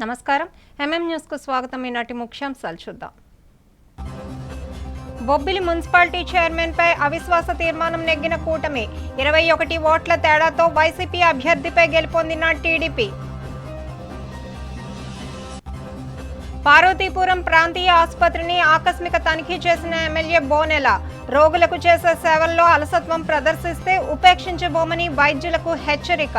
నమస్కారం న్యూస్ కు స్వాగతం. ఈనాటి ముఖ్యాంశాలు చూద్దాం. బొబ్బిలి మున్సిపాలిటీ చైర్మన్ పై అవిశ్వాస తీర్మానం నెగ్గిన కూటమి 21 ఓట్ల తేడాతో వైసీపీ అభ్యర్థిపై గెలుపొందిన టీడీపీ. పార్వతీపురం ప్రాంతీయ ఆసుపత్రిని ఆకస్మిక తనిఖీ చేసిన ఎమ్మెల్యే బోనెల. రోగులకు చేసే సేవల్లో అలసత్వం ప్రదర్శిస్తే ఉపేక్షించబోమని వైద్యులకు హెచ్చరిక.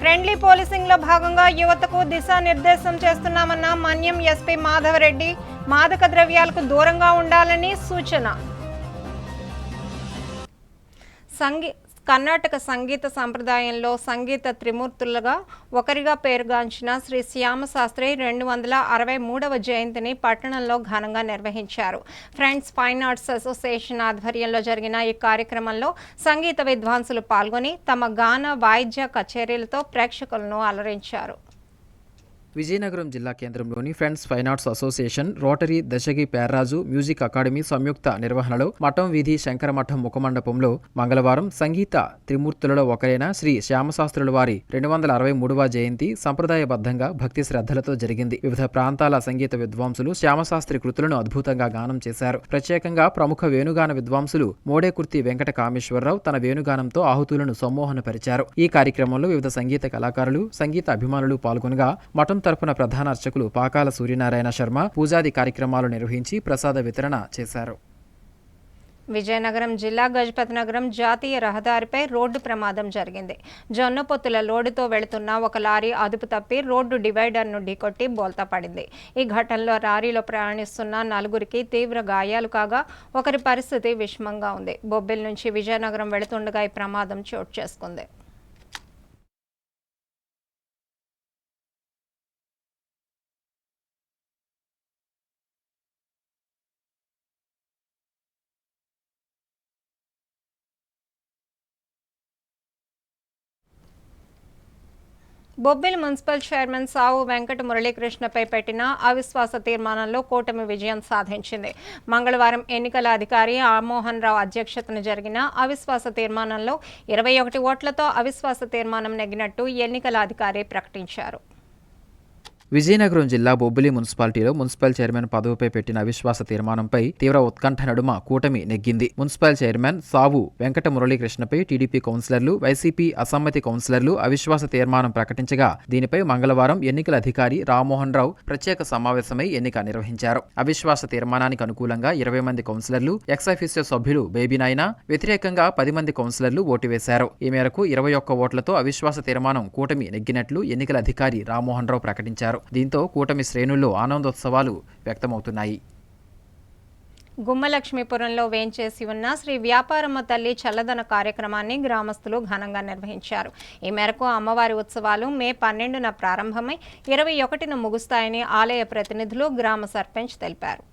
ఫ్రెండ్లీ పోలీసింగ్ లో భాగంగా యువతకు దిశానిర్దేశం చేస్తున్నామన్న మన్యం ఎస్పీ మాధవరెడ్డి. మాదక ద్రవ్యాలకు దూరంగా ఉండాలని సూచన. కర్ణాటక సంగీత సంప్రదాయంలో సంగీత త్రిమూర్తులుగా ఒకరిగా పేరుగాంచిన శ్రీ శ్యామశాస్త్రి 263వ జయంతిని పట్టణంలో ఘనంగా నిర్వహించారు. ఫ్రెండ్స్ ఫైన్ ఆర్ట్స్ అసోసియేషన్ ఆధ్వర్యంలో జరిగిన ఈ కార్యక్రమంలో సంగీత విద్వాంసులు పాల్గొని తమ గాన వాయిద్య కచేరీలతో ప్రేక్షకులను అలరించారు. విజయనగరం జిల్లా కేంద్రంలోని friends fine arts association, rotary, Dasagi Perraju music academy సంయుక్త నిర్వహణలో మఠం వీధి శంకరమఠం ముఖమండపంలో మంగళవారం సంగీత త్రిమూర్తులలో ఒకరైన శ్రీ శ్యామశాస్త్రుల వారి 263వ జయంతి సంప్రదాయబద్ధంగా భక్తి శ్రద్ధలతో జరిగింది. వివిధ ప్రాంతాల సంగీత విద్వాంసులు శ్యామశాస్త్రి కృతులను అద్భుతంగా గానం చేశారు. ప్రత్యేకంగా ప్రముఖ వేణుగాన విద్వాంసులు మోడేకుర్తి వెంకట కామేశ్వరరావు తన వేణుగానంతో ఆహుతులను సమ్మోహనపరిచారు. ఈ కార్యక్రమంలో వివిధ సంగీత కళాకారులు, సంగీత అభిమానులు పాల్గొనగా మఠం తరపున ప్రధాన అర్చకులు పాకాల సూర్యనారాయణ శర్మ పూజాది కార్యక్రమాలు నిర్వహించి ప్రసాద వితరణ చేశారు. విజయనగరం జిల్లా గజపతినగరం జాతీయ రహదారిపై రోడ్డు ప్రమాదం జరిగింది. జొన్నపొత్తుల లోడుతో వెళుతున్న ఒక లారీ అదుపు తప్పి రోడ్డు డివైడర్ను ఢీకొట్టి బోల్తా పడింది. ఈ ఘటనలో లారీలో ప్రయాణిస్తున్న 4గురికి తీవ్ర గాయాలు కాగా ఒకరి పరిస్థితి విషమంగా ఉంది. బొబ్బిలి నుంచి విజయనగరం వెళుతుండగా ఈ ప్రమాదం చోటు చేసుకుంది. బొబ్బిలి మున్సిపల్ చైర్మన్ సావు వెంకట మురళీకృష్ణపై పెట్టిన అవిశ్వాస తీర్మానంలో కూటమి విజయం సాధించింది. మంగళవారం ఎన్నికల అధికారి రామ్మోహన్ రావు అధ్యక్షతన జరిగిన అవిశ్వాస తీర్మానంలో 21 ఓట్లతో అవిశ్వాస తీర్మానం నెగ్గినట్టు ఎన్నికల అధికారి ప్రకటించారు. విజయనగరం జిల్లా బొబ్బిలి మున్సిపాలిటీలో మున్సిపల్ చైర్మన్ పదవిపై పెట్టిన అవిశ్వాస తీర్మానంపై తీవ్ర ఉత్కంఠ నడుమ కూటమి నెగ్గింది. మున్సిపల్ చైర్మన్ సావు వెంకట మురళీకృష్ణపై టీడీపీ కౌన్సిలర్లు, వైసీపీ అసమ్మతి కౌన్సిలర్లు అవిశ్వాస తీర్మానం ప్రకటించగా దీనిపై మంగళవారం ఎన్నికల అధికారి రామ్మోహన్ రావు ప్రత్యేక సమావేశమై ఎన్నిక నిర్వహించారు. అవిశ్వాస తీర్మానానికి అనుకూలంగా 20 మంది కౌన్సిలర్లు, ఎక్స్ అఫీసియో సభ్యులు బేబీనాయన, వ్యతిరేకంగా 10 మంది కౌన్సిలర్లు ఓటు వేశారు. ఈ మేరకు 21 ఓట్లతో అవిశ్వాస తీర్మానం కూటమి నెగ్గినట్లు ఎన్నికల అధికారి రామ్మోహన్ రావు ప్రకటించారు. దీంతో కూటమి శ్రేణుల్లో ఆనందోత్సవాలు వ్యక్తమవుతున్నాయి. గుమ్మలక్ష్మీపురంలో వేంచేసి ఉన్న శ్రీ వ్యాపారమ్మ తల్లి చల్లదన కార్యక్రమాన్ని గ్రామస్తులు ఘనంగా నిర్వహించారు. ఈ మేరకు అమ్మవారి ఉత్సవాలు మే 12న ప్రారంభమై 21న ముగుస్తాయని ఆలయ ప్రతినిధులు, గ్రామ సర్పంచ్ తెలిపారు.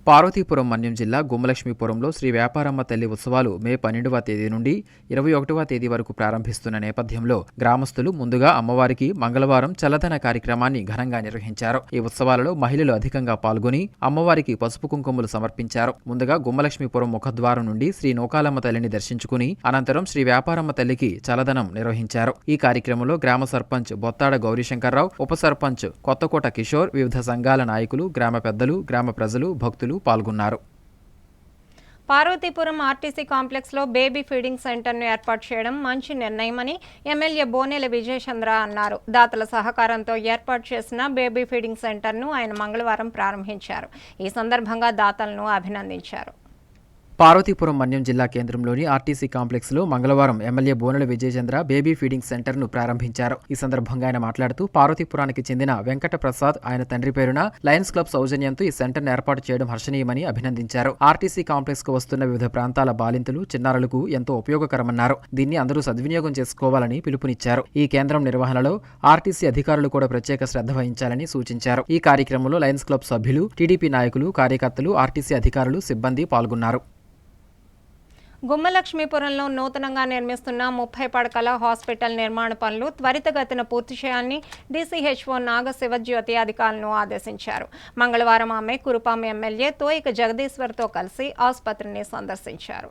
పార్వతీపురం మన్యం జిల్లా గుమ్మలక్ష్మీపురంలో శ్రీ వ్యాపారమ్మ తల్లి ఉత్సవాలు మే 12వ తేదీ నుండి 21వ తేదీ వరకు ప్రారంభిస్తున్న నేపథ్యంలో గ్రామస్తులు ముందుగా అమ్మవారికి మంగళవారం చల్లదన కార్యక్రమాన్ని ఘనంగా నిర్వహించారు. ఈ ఉత్సవాలలో మహిళలు అధికంగా పాల్గొని అమ్మవారికి పసుపు కుంకుమలు సమర్పించారు. ముందుగా గుమ్మలక్ష్మీపురం ముఖద్వారం నుండి శ్రీ నూకాలమ్మ తల్లిని దర్శించుకుని అనంతరం శ్రీ వ్యాపారమ్మ తల్లికి చల్లదనం నిర్వహించారు. ఈ కార్యక్రమంలో గ్రామ సర్పంచ్ బొత్తాడ గౌరీశంకర్రావు, ఉప సర్పంచ్ కొత్తకోట కిషోర్, వివిధ సంఘాల నాయకులు, గ్రామ పెద్దలు, గ్రామ ప్రజలు, భక్తులు పాల్గొన్నారు. పార్వతీపురం ఆర్టీసీ కాంప్లెక్స్ లో బేబీ ఫీడింగ్ సెంటర్ను ఏర్పాటు చేయడం మంచి నిర్ణయమని ఎమ్మెల్యే బోనెల విజయచంద్ర అన్నారు. దాతల సహకారంతో ఏర్పాటు చేసిన బేబీ ఫీడింగ్ సెంటర్ను ఆయన మంగళవారం ప్రారంభించారు. ఈ సందర్భంగా దాతలను అభినందించారు. పార్వతీపురం మన్యం జిల్లా కేంద్రంలోని ఆర్టీసీ కాంప్లెక్స్ లో మంగళవారం MLA Bonela Vijayachandra baby feeding centre ను ప్రారంభించారు. ఈ సందర్భంగా ఆయన మాట్లాడుతూ పార్వతీపురానికి చెందిన వెంకట ప్రసాద్ ఆయన తండ్రి పేరున లయన్స్ క్లబ్ సౌజన్యంతో ఈ సెంటర్ ను ఏర్పాటు చేయడం హర్షణీయమని అభినందించారు. ఆర్టీసీ కాంప్లెక్స్ కు వస్తున్న వివిధ ప్రాంతాల బాలింతలు, చిన్నారులకు ఎంతో ఉపయోగకరమన్నారు. దీన్ని అందరూ సద్వినియోగం చేసుకోవాలని పిలుపునిచ్చారు. ఈ కేంద్రం నిర్వహణలో ఆర్టీసీ అధికారులు కూడా ప్రత్యేక శ్రద్ధ వహించాలని సూచించారు. ఈ కార్యక్రమంలో లయన్స్ క్లబ్ సభ్యులు, టీడీపీ నాయకులు, కార్యకర్తలు, ఆర్టీసీ అధికారులు, సిబ్బంది పాల్గొన్నారు. గుమ్మలక్ష్మీపురంలో నూతనంగా నిర్మిస్తున్న 30 పడకల హాస్పిటల్ నిర్మాణ పనులు త్వరితగతిన పూర్తి చేయాలని డీసీహెచ్ఓ నాగ శివజ్యోతి అధికారులను ఆదేశించారు. మంగళవారం ఆమె కురుపాం ఎమ్మెల్యే తోయిక జగదీశ్వర్తో కలిసి ఆసుపత్రిని సందర్శించారు.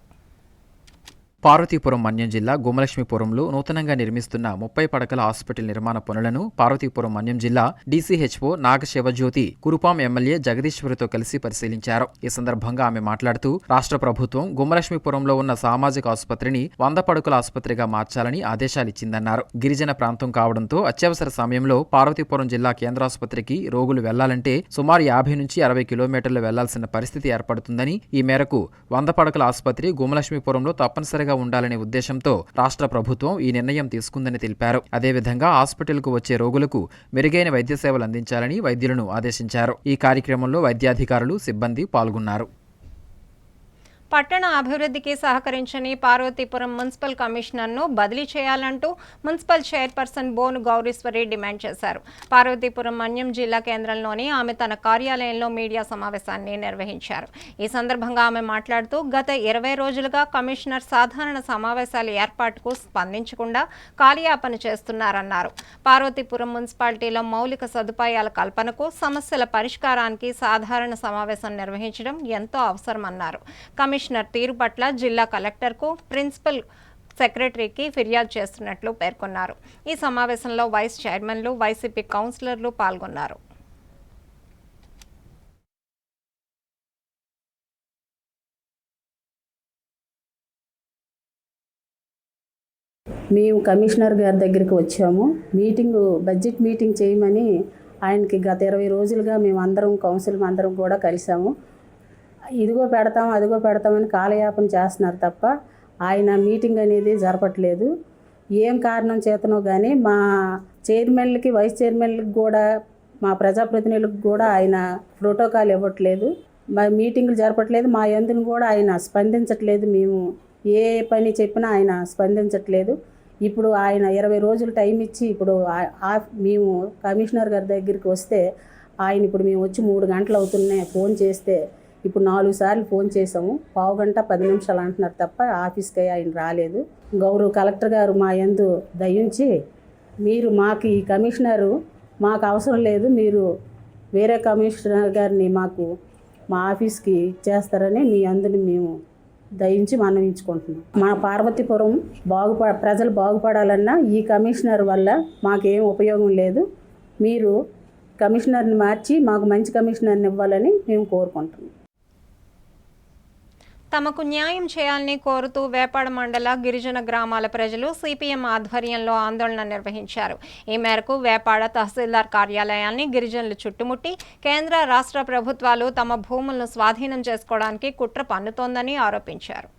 పార్వతీపురం మన్యం జిల్లా గుమలక్ష్మీపురంలో నూతనంగా నిర్మిస్తున్న 30 పడకల హాస్పిటల్ నిర్మాణ పనులను పార్వతీపురం మన్యం జిల్లా డీసీహెచ్ఓ నాగశివజ్యోతి కురుపాం ఎమ్మెల్యే జగదీశ్వరితో కలిసి పరిశీలించారు. ఈ సందర్భంగా ఆమె మాట్లాడుతూ రాష్ట్ర ప్రభుత్వం గుమలక్ష్మీపురంలో ఉన్న సామాజిక ఆసుపత్రిని 100 పడకల ఆసుపత్రిగా మార్చాలని ఆదేశాలిచ్చిందన్నారు. గిరిజన ప్రాంతం కావడంతో అత్యవసర సమయంలో పార్వతీపురం జిల్లా కేంద్రాసుపత్రికి రోగులు వెళ్లాలంటే సుమారు 50 నుంచి 60 కిలోమీటర్లు వెళ్లాల్సిన పరిస్థితి ఏర్పడుతుందని, ఈ మేరకు 100 పడకల ఆసుపత్రి గుమలక్ష్మీపురంలో తప్పనిసరిగా ఉండాలనే ఉద్దేశంతో రాష్ట్ర ప్రభుత్వం ఈ నిర్ణయం తీసుకుందని తెలిపారు. అదేవిధంగా హాస్పిటల్కు వచ్చే రోగులకు మెరుగైన వైద్య సేవలు అందించాలని వైద్యులను ఆదేశించారు. ఈ కార్యక్రమంలో వైద్యాధికారులు, సిబ్బంది పాల్గొన్నారు. పట్టణ అభివృద్ధికి సహకరించని పార్వతీపురం మున్సిపల్ కమిషనర్ను బదిలీ చేయాలంటూ మున్సిపల్ చైర్పర్సన్ బోను గౌరీశ్వరి డిమాండ్ చేశారు. పార్వతీపురం మన్యం జిల్లా కేంద్రంలోని ఆమె తన కార్యాలయంలో మీడియా సమావేశాన్ని నిర్వహించారు. ఈ సందర్భంగా ఆమె మాట్లాడుతూ గత 20 రోజులుగా కమిషనర్ సాధారణ సమావేశాల ఏర్పాటుకు స్పందించకుండా కాలయాపన చేస్తున్నారన్నారు. పార్వతీపురం మున్సిపాలిటీలో మౌలిక సదుపాయాల కల్పనకు, సమస్యల పరిష్కారానికి సాధారణ సమావేశం నిర్వహించడం ఎంతో అవసరమన్నారు. కమిషనర్ తీరు పట్ల జిల్లా కలెక్టర్కు, ప్రిన్సిపల్ సెక్రటరీకి ఫిర్యాదు చేస్తున్నట్లు పేర్కొన్నారు. ఈ సమావేశంలో వైస్ చైర్మన్లు, వైసీపీ కౌన్సిలర్లు పాల్గొన్నారు. మేము కమిషనర్ గారి దగ్గరికి వచ్చాము. బడ్జెట్ మీటింగ్ చేయమని ఆయనకి గత 20 రోజులుగా మేము అందరం కౌన్సిల్ అందరం కూడా కలిసాము. ఇదిగో పెడతాం, అదిగో పెడతామని కాలయాపన చేస్తున్నారు తప్ప ఆయన మీటింగ్ అనేది జరపట్లేదు. ఏం కారణం చేతనో కానీ మా చైర్మన్లకి, వైస్ చైర్మన్లకి కూడా, మా ప్రజాప్రతినిధులకు కూడా ఆయన ప్రోటోకాల్ ఇవ్వట్లేదు. మా మీటింగులు జరపట్లేదు. మా యందును కూడా ఆయన స్పందించట్లేదు. మేము ఏ పని చెప్పినా ఆయన స్పందించట్లేదు. ఇప్పుడు ఆయన 20 రోజులు టైం ఇచ్చి ఇప్పుడు మేము కమిషనర్ గారి దగ్గరికి వస్తే ఆయన ఇప్పుడు మేము వచ్చి 3 గంటలు అవుతున్నాయి ఫోన్ చేస్తే ఇప్పుడు 4 సార్లు ఫోన్ చేసాము. పావు గంట 10 నిమిషాలు అంటున్నారు తప్ప ఆఫీస్కి ఆయన రాలేదు. గౌరవ కలెక్టర్ గారు మా యందు దయించి మీరు మాకు ఈ కమిషనరు మాకు అవసరం లేదు, మీరు వేరే కమిషనర్ గారిని మాకు మా ఆఫీస్కి ఇచ్చేస్తారని మీ అందుని మేము దయించి మనవించుకుంటున్నాం. మా పార్వతీపురం ప్రజలు బాగుపడాలన్నా ఈ కమిషనర్ వల్ల మాకేం ఉపయోగం లేదు. మీరు కమిషనర్ని మార్చి మాకు మంచి కమిషనర్ని ఇవ్వాలని మేము కోరుకుంటున్నాం. తమకు న్యాయం చేయాలని కోరుతూ వేపాడ మండల గిరిజన గ్రామాల ప్రజలు సిపిఎం ఆధ్వర్యంలో ఆందోళన నిర్వహించారు. ఈ మేరకు వేపాడ తహసీల్దార్ కార్యాలయాన్ని గిరిజనులు చుట్టుముట్టి కేంద్ర, రాష్ట్ర ప్రభుత్వాలు తమ భూములను స్వాధీనం చేసుకోవడానికి కుట్ర పన్నుతోందని ఆరోపించారు.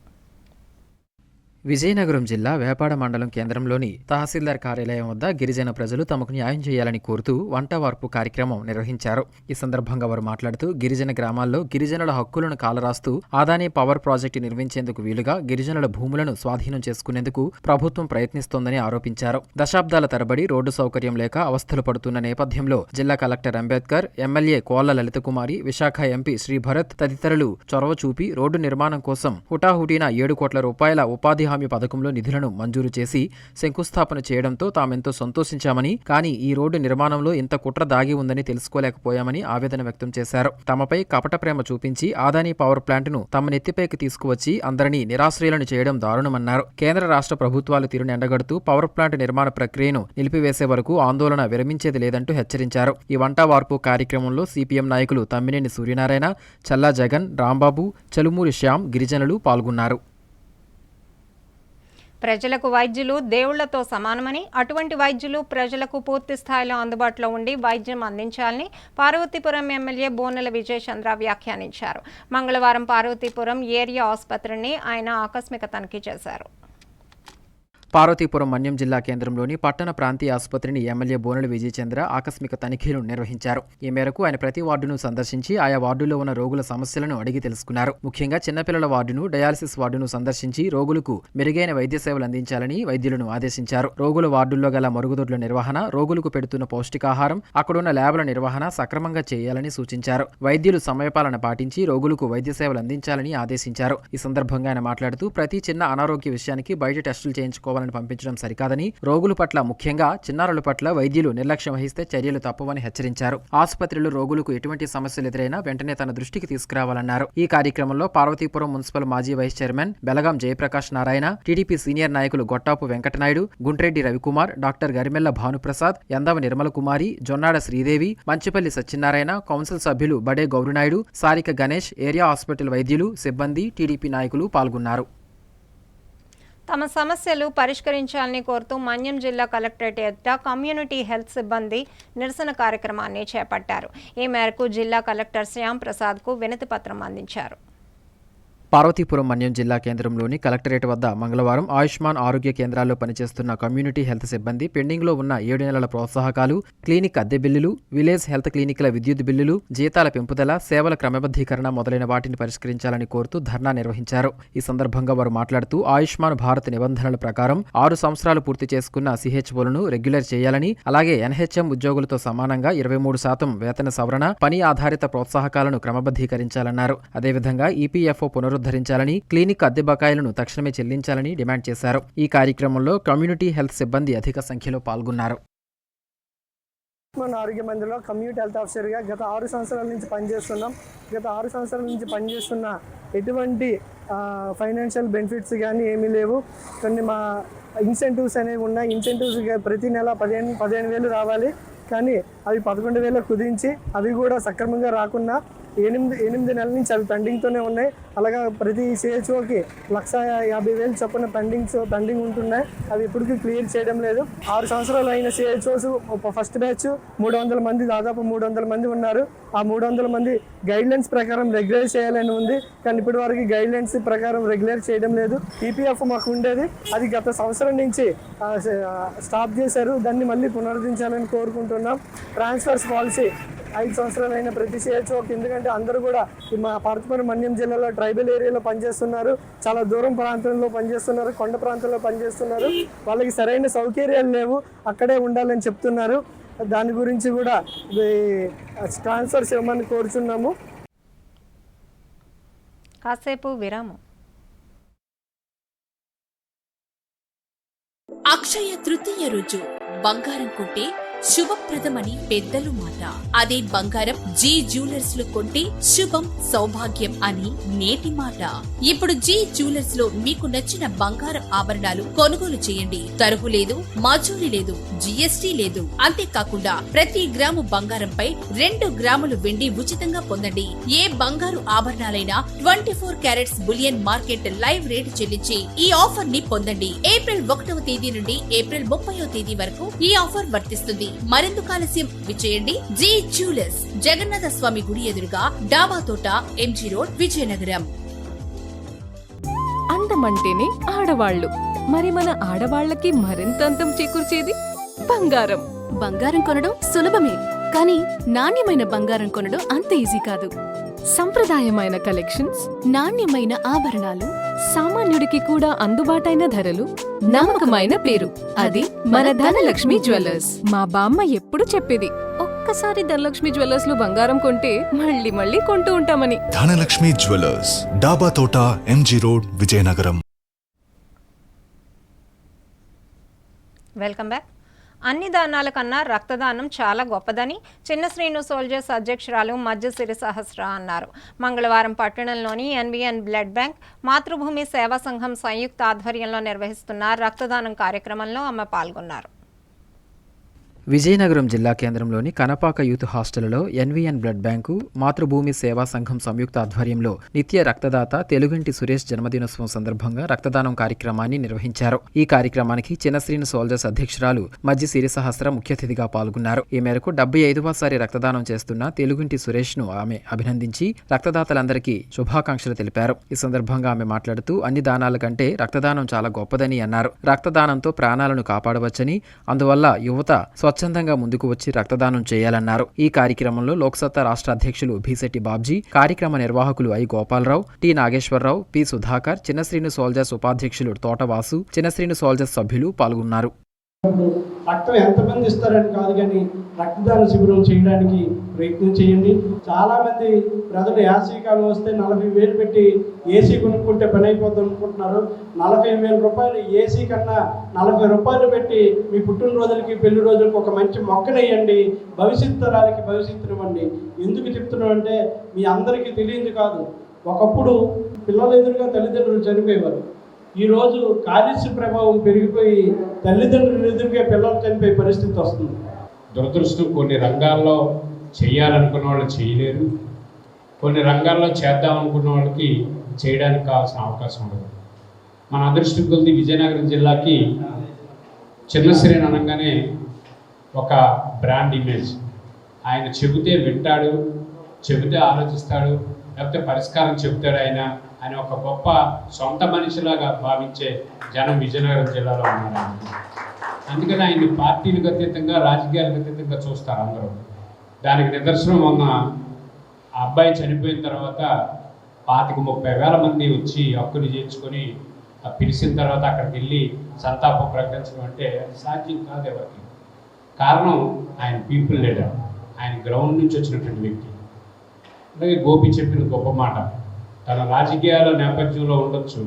విజయనగరం జిల్లా వేపాడ మండలం కేంద్రంలోని తహసీల్దార్ కార్యాలయం వద్ద గిరిజన ప్రజలు తమకు న్యాయం చేయాలని కోరుతూ వంట వార్పు కార్యక్రమం నిర్వహించారు. ఈ సందర్భంగా వారు మాట్లాడుతూ గిరిజన గ్రామాల్లో గిరిజనుల హక్కులను కాలరాస్తూ అదానీ పవర్ ప్రాజెక్టు నిర్మించేందుకు వీలుగా గిరిజనుల భూములను స్వాధీనం చేసుకునేందుకు ప్రభుత్వం ప్రయత్నిస్తోందని ఆరోపించారు. దశాబ్దాల తరబడి రోడ్డు సౌకర్యం లేక అవస్థలు పడుతున్న నేపథ్యంలో జిల్లా కలెక్టర్ అంబేద్కర్, ఎమ్మెల్యే కోళ్ల లలితకుమారి, విశాఖ ఎంపీ శ్రీభరత్ తదితరులు చొరవ చూపి రోడ్డు నిర్మాణం కోసం హుటాహుటీన 7 కోట్ల రూపాయల ఉపాధి హామీ పథకంలో నిధులను మంజూరు చేసి శంకుస్థాపన చేయడంతో తామెంతో సంతోషించామని, కానీ ఈ రోడ్డు నిర్మాణంలో ఇంత కుట్ర దాగి ఉందని తెలుసుకోలేకపోయామని ఆవేదన వ్యక్తం చేశారు. తమపై కపట ప్రేమ చూపించి అదానీ పవర్ ప్లాంట్ను తమ నెత్తిపైకి తీసుకువచ్చి అందరినీ నిరాశ్రయులను చేయడం దారుణమన్నారు. కేంద్ర, రాష్ట్ర ప్రభుత్వాలు తీరును ఎండగడుతూ పవర్ ప్లాంట్ నిర్మాణ ప్రక్రియను నిలిపివేసే వరకు ఆందోళన విరమించేది లేదంటూ హెచ్చరించారు. ఈ వంట వార్పు కార్యక్రమంలో సిపిఎం నాయకులు తమ్మినేని సూర్యనారాయణ, చల్లా జగన్, రాంబాబు, చలుమూరి శ్యామ్, గిరిజనులు పాల్గొన్నారు. ప్రజలకు వైద్యులు దేవుళ్లతో సమానమని, అటువంటి వైద్యులు ప్రజలకు పూర్తి స్థాయిలో అందుబాటులో ఉండి వైద్యం అందించాలని పార్వతీపురం ఎమ్మెల్యే బోనెల విజయచంద్ర వ్యాఖ్యానించారు. మంగళవారం పార్వతీపురం ఏరియా ఆసుపత్రిని ఆయన ఆకస్మిక తనిఖీ చేశారు. పార్వతీపురం మన్యం జిల్లా కేంద్రంలోని పట్టణ ప్రాంతీయ ఆసుపత్రిని ఎమ్మెల్యే బోనెల విజయచంద్ర ఆకస్మిక తనిఖీలు నిర్వహించారు. ఈ మేరకు ఆయన ప్రతి వార్డును సందర్శించి ఆయా వార్డుల్లో ఉన్న రోగుల సమస్యలను అడిగి తెలుసుకున్నారు. ముఖ్యంగా చిన్నపిల్లల వార్డును, డయాలసిస్ వార్డును సందర్శించి రోగులకు మెరుగైన వైద్య సేవలు అందించాలని వైద్యులను ఆదేశించారు. రోగుల వార్డుల్లో గల మరుగుదొడ్ల నిర్వహణ, రోగులకు పెడుతున్న పౌష్టికాహారం, అక్కడున్న ల్యాబ్ల నిర్వహణ సక్రమంగా చేయాలని సూచించారు. వైద్యులు సమయపాలన పాటించి రోగులకు వైద్య సేవలు అందించాలని ఆదేశించారు. ఈ సందర్భంగా ఆయన మాట్లాడుతూ ప్రతి చిన్న అనారోగ్య విషయానికి బయట టెస్టులు చేయించుకోవాలని మృతదేహాలను పంపించడం సరికాదని, రోగుల పట్ల ముఖ్యంగా చిన్నారుల పట్ల వైద్యులు నిర్లక్ష్యం వహిస్తే చర్యలు తప్పవని హెచ్చరించారు. ఆసుపత్రిలో రోగులకు ఎటువంటి సమస్యలు ఎదురైనా వెంటనే తన దృష్టికి తీసుకురావాలన్నారు. ఈ కార్యక్రమంలో పార్వతీపురం మున్సిపల్ మాజీ vice chairman Belagam Jayaprakash Narayana, TDP senior నాయకులు గొట్టాపు వెంకటనాయుడు, గుంట్రెడ్డి రవికుమార్, డాక్టర్ గరిమెల్ల భానుప్రసాద్, యందవ నిర్మల కుమారి, జొన్నాడ శ్రీదేవి, మంచిపల్లి సత్యనారాయణ, కౌన్సిల్ సభ్యులు బడే గౌరునాయుడు, సారిక గణేష్, ఏరియా హాస్పిటల్ వైద్యులు, సిబ్బంది, టీడీపీ నాయకులు పాల్గొన్నారు. తమ సమస్యలు పరిష్కరించాలని కోరుతూ మన్యం జిల్లా కలెక్టరేట్ ఎదుట కమ్యూనిటీ హెల్త్ సిబ్బంది నిరసన కార్యక్రమాన్ని చేపట్టారు. ఈ మేరకు జిల్లా కలెక్టర్ శ్యామ్ ప్రసాద్కు వినతి పత్రం అందించారు. పార్వతీపురం మన్యం జిల్లా కేంద్రంలోని కలెక్టరేట్ వద్ద మంగళవారం ఆయుష్మాన్ ఆరోగ్య కేంద్రాల్లో పనిచేస్తున్న కమ్యూనిటీ హెల్త్ సిబ్బంది పెండింగ్లో ఉన్న 7 నెలల ప్రోత్సాహకాలు, క్లినిక్ అద్దె బిల్లులు, విలేజ్ హెల్త్ క్లినిక్ల విద్యుత్ బిల్లులు, జీతాల పెంపుదల, సేవల క్రమబద్ధీకరణ మొదలైన వాటిని పరిష్కరించాలని కోరుతూ ధర్నా నిర్వహించారు. ఈ సందర్భంగా వారు మాట్లాడుతూ ఆయుష్మాన్ భారత్ నిబంధనల ప్రకారం 6 సంవత్సరాలు పూర్తి చేసుకున్న సిహెచ్ఓలను రెగ్యులర్ చేయాలని, అలాగే ఎన్హెచ్ఎం ఉద్యోగులతో సమానంగా 23% వేతన సవరణ, పని ఆధారిత ప్రోత్సాహకాలను క్రమబద్ధీకరించాలన్నారు. అదేవిధంగా ఈపీఎఫ్ఓ పునరుద్ధరించాలని, క్లినిక్ అద్దె బకాయిలను తక్షణమే చెల్లించాలని డిమాండ్ చేశారు. ఈ కార్యక్రమంలో కమ్యూనిటీ హెల్త్ సిబ్బంది అధిక సంఖ్యలో పాల్గొన్నారు. మన ఆరోగ్య మందిలో కమ్యూనిటీ హెల్త్ ఆఫీసర్గా గత 6 సంవత్సరాల నుంచి పనిచేస్తున్నాం. గత 6 సంవత్సరాల నుంచి పనిచేస్తున్న ఎటువంటి ఫైనాన్షియల్ బెనిఫిట్స్ కానీ ఏమీ లేవు. కొన్ని మా ఇన్సెంటివ్స్ అనేవి ఉన్నాయి. ఇన్సెంటివ్స్ ప్రతి నెల 15,000 రావాలి, కానీ అవి 11,000 కుదించి అవి కూడా సక్రమంగా రాకుండా 8 నెలల నుంచి అవి పెండింగ్తోనే ఉన్నాయి. అలాగా ప్రతి సిహెచ్ఓకి 1,50,000 చొప్పున పెండింగ్ ఉంటున్నాయి. అవి ఇప్పటికీ క్లియర్ చేయడం లేదు. 6 సంవత్సరాలు అయిన సిహెచ్ఓస్ ఫస్ట్ బ్యాచ్ 300 మంది, దాదాపు 300 మంది ఉన్నారు. ఆ 300 మంది గైడ్లైన్స్ ప్రకారం రెగ్యులర్ చేయాలని ఉంది, కానీ ఇప్పటి వరకు గైడ్లైన్స్ ప్రకారం రెగ్యులర్ చేయడం లేదు. ఈపీఎఫ్ మాకు ఉండేది, అది గత సంవత్సరం నుంచి స్టాప్ చేశారు. దాన్ని మళ్ళీ పునరుద్ధరించాలని కోరుకుంటున్నాం. ట్రాన్స్ఫర్స్ పాలసీ 5 సంవత్సరాలు అయిన ప్రతి సిహెచ్ఓకి, ఎందుకంటే అందరూ కూడా మా పార్వతీపురం మన్యం జిల్లాలో ట్రైబల్ ఏరియాలో పనిచేస్తున్నారు, చాలా దూరం ప్రాంతంలో పనిచేస్తున్నారు, కొండ ప్రాంతంలో పనిచేస్తున్నారు. వాళ్ళకి సరైన సౌకర్యాలు లేవు, అక్కడే ఉండాలని చెప్తున్నారు. దాని గురించి కూడా ట్రాన్స్ఫర్స్ ఇవ్వమని కోరుచున్నాము. కాసేపు విరామం. అక్షయ తృతీయ రోజు బంగారం కొంటే శుభప్రదమని పెద్దలు మాట. అదే బంగారం జీ జ్యువెలర్స్ లో కొంటే శుభం సౌభాగ్యం అని నేటి మాట. ఇప్పుడు జీ జ్యువెలర్స్ లో మీకు నచ్చిన బంగారం ఆభరణాలు కొనుగోలు చేయండి. తరుగు లేదు, మజూరీ లేదు, జీఎస్టీ లేదు. అంతేకాకుండా ప్రతి గ్రాము బంగారంపై 2 గ్రాములు వెండి ఉచితంగా పొందండి. ఏ బంగారు ఆభరణాలైనా 24 carats bullion market live rate చెల్లించి ఈ ఆఫర్ ని పొందండి. ఏప్రిల్ 1వ తేదీ నుండి ఏప్రిల్ 30వ తేదీ వరకు ఈ ఆఫర్ వర్తిస్తుంది. మరెందుకు ఆలస్యం, విచేయండి. జీ జ్యువెలర్స్, జగన్నాథ స్వామి గుడి ఎదురుగా, డాబా తోట, ఎంజీ రోడ్, విజయనగరం. అందమంటేనే ఆడవాళ్లు, మరి మన ఆడవాళ్లకి మరింత అందం చేకూర్చేది బంగారం. బంగారం కొనడం సులభమే, కానీ నాణ్యమైన బంగారం కొనడం అంత ఈజీ కాదు. సంప్రదాయమైన కలెక్షన్స్, నాణ్యమైన ఆభరణాలు, సామాన్యుడికి కూడా అందుబాటైన ధరలు, నమ్మకమైన పేరు, అది మన ధనలక్ష్మి జ్యువెలర్స్. మా బామ్మ ఎప్పుడు చెప్పేది, ఒక్కసారి ధనలక్ష్మి జ్యువెలర్స్ లో బంగారం కొంటే మళ్ళీ మళ్ళీ కొంటూ ఉంటామని. ధనలక్ష్మి జ్యువెలర్స్, డాబా తోట, MG road, Vizianagaram. Welcome back. అన్ని దానాల కన్నా రక్తదానం చాలా గొప్పదని చిన్న శ్రీను సోల్జర్స్ అధ్యక్షురాలు మధ్య సిరి సహస్ర అన్నారు. మంగళవారం పట్టణంలోని ఎన్విఎన్ బ్లడ్ బ్యాంక్, మాతృభూమి సేవా సంఘం సంయుక్త ఆధ్వర్యంలో నిర్వహిస్తున్న రక్తదానం కార్యక్రమంలో ఆమె పాల్గొన్నారు. విజయనగరం జిల్లా కేంద్రంలోని కనపాక యూత్ హాస్టల్లో ఎన్విఎన్ బ్లడ్ బ్యాంకు, మాతృభూమి సేవా సంఘం సంయుక్త ఆధ్వర్యంలో నిత్య రక్తదాత తెలుగంటి సురేష్ జన్మదినోత్సవం సందర్భంగా రక్తదానం కార్యక్రమాన్ని నిర్వహించారు. ఈ కార్యక్రమానికి చిన్నశ్రీను సోల్జర్స్ అధ్యక్షురాలు మధ్య సిరి సహస్ర ముఖ్య అతిథిగా పాల్గొన్నారు. ఈ మేరకు 75వసారి రక్తదానం చేస్తున్న తెలుగుంటి సురేష్ ను ఆమె అభినందించి రక్తదాతలందరికీ శుభాకాంక్షలు తెలిపారు. ఈ సందర్భంగా ఆమె మాట్లాడుతూ అన్ని దానాల కంటే రక్తదానం చాలా గొప్పదని అన్నారు. రక్తదానంతో ప్రాణాలను కాపాడవచ్చని, అందువల్ల యువత స్వచ్ఛందంగా ముందుకు వచ్చి రక్తదానం చేయాలన్నారు. ఈ కార్యక్రమంలో లోక్సత్తా రాష్ట్ర అధ్యక్షులు భీశెట్టి బాబ్జీ, కార్యక్రమ నిర్వాహకులు I Gopalarao, T Nageswararao, P Sudhakar, Chinnasrinu soldiers ఉపాధ్యక్షులు తోటవాసు, చిన్నశ్రీను సోల్జర్స్ సభ్యులు పాల్గొన్నారు. రక్తం ఎంతమంది ఇస్తారని కాదు, కానీ రక్తదాన శిబిరం చేయడానికి ప్రయత్నం చేయండి. చాలామంది ప్రజలు యాసీకాలం వస్తే 40,000 పెట్టి ఏసీ కొనుక్కుంటే పని అయిపోద్ది అనుకుంటున్నారు. 40,000 రూపాయలు ఏసీ కన్నా 40 రూపాయలు పెట్టి మీ పుట్టినరోజులకి పెళ్లి రోజులకి ఒక మంచి మొక్కనేయండి. భవిష్యత్తు తరాలకి భవిష్యత్తునివ్వండి. ఎందుకు చెప్తున్నామంటే మీ అందరికీ తెలియదు కాదు, ఒకప్పుడు పిల్లల ఎదురుగా తల్లిదండ్రులు చనిపోయేవారు. ఈరోజు కాలుష్య ప్రభావం పెరిగిపోయి తల్లిదండ్రుల ఎదురుగా పిల్లలు చనిపోయే పరిస్థితి వస్తుంది. దురదృష్టం, కొన్ని రంగాల్లో చేయాలనుకున్న వాళ్ళు చేయలేరు, కొన్ని రంగాల్లో చేద్దాం అనుకున్న వాళ్ళకి చేయడానికి కావాల్సిన అవకాశం ఉండదు. మన అదృష్టం కొద్ది విజయనగరం జిల్లాకి చిన్నశ్రేణి అనగానే ఒక బ్రాండ్ ఇమేజ్. ఆయన చెబితే వింటాడు, చెబితే ఆలోచిస్తాడు, లేకపోతే పరిష్కారం చెబుతాడు ఆయన అని ఒక గొప్ప సొంత మనిషిలాగా భావించే జనం విజయనగరం జిల్లాలో ఉన్నారు. అందుకని ఆయన్ని పార్టీలకు అతీతంగా, రాజకీయాలకు అతీతంగా చూస్తారు అందరూ. దానికి నిదర్శనం మొన్న ఆ అబ్బాయి చనిపోయిన తర్వాత 25,000-30,000 మంది వచ్చి హక్కుని చేర్చుకొని పిలిచిన తర్వాత అక్కడికి వెళ్ళి సంతాపం ప్రకటించడం అంటే అది సాధ్యం కాదు ఎవరికి. కారణం ఆయన పీపుల్ లీడర్, ఆయన గ్రౌండ్ నుంచి వచ్చినటువంటి వ్యక్తి. అలాగే గోపి చెప్పిన గొప్ప మాట, తన రాజకీయాల నేపథ్యంలో ఉండొచ్చు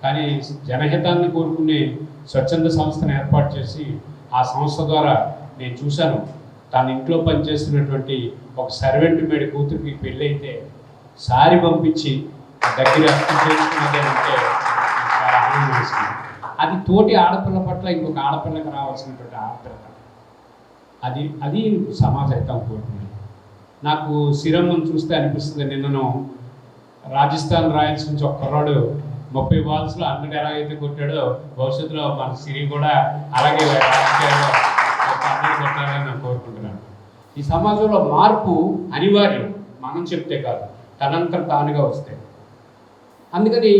కానీ జనహితాన్ని కోరుకునే స్వచ్ఛంద సంస్థను ఏర్పాటు చేసి ఆ సంస్థ ద్వారా నేను చూశాను, తన ఇంట్లో పనిచేస్తున్నటువంటి ఒక సర్వెంట్ మేడ కూతురికి పెళ్ళైతే సారి పంపించి దగ్గర అర్థం చేసుకున్నది అంటే చాలా ఆనందం వేసింది. అది తోటి ఆడపిల్ల పట్ల ఇంకొక ఆడపిల్లకి రావాల్సినటువంటి ఆడపిల్ల, అది సమాజ హితం కోరుకునేది. నాకు సిరమ్మను చూస్తే అనిపిస్తుంది, నిన్నను రాజస్థాన్ రాయల్స్ నుంచి ఒక కుర్రాడు 30 బాల్స్లో 100 ఎలాగైతే కొట్టాడో భవిష్యత్తులో మన సిరి కూడా అలాగే రాజకీయాల్లో 100 కొట్టాలని నేను కోరుకుంటున్నాను. ఈ సమాజంలో మార్పు అనివార్యం, మనం చెప్తే కాదు, తనంతట తానుగా వస్తే. అందుకని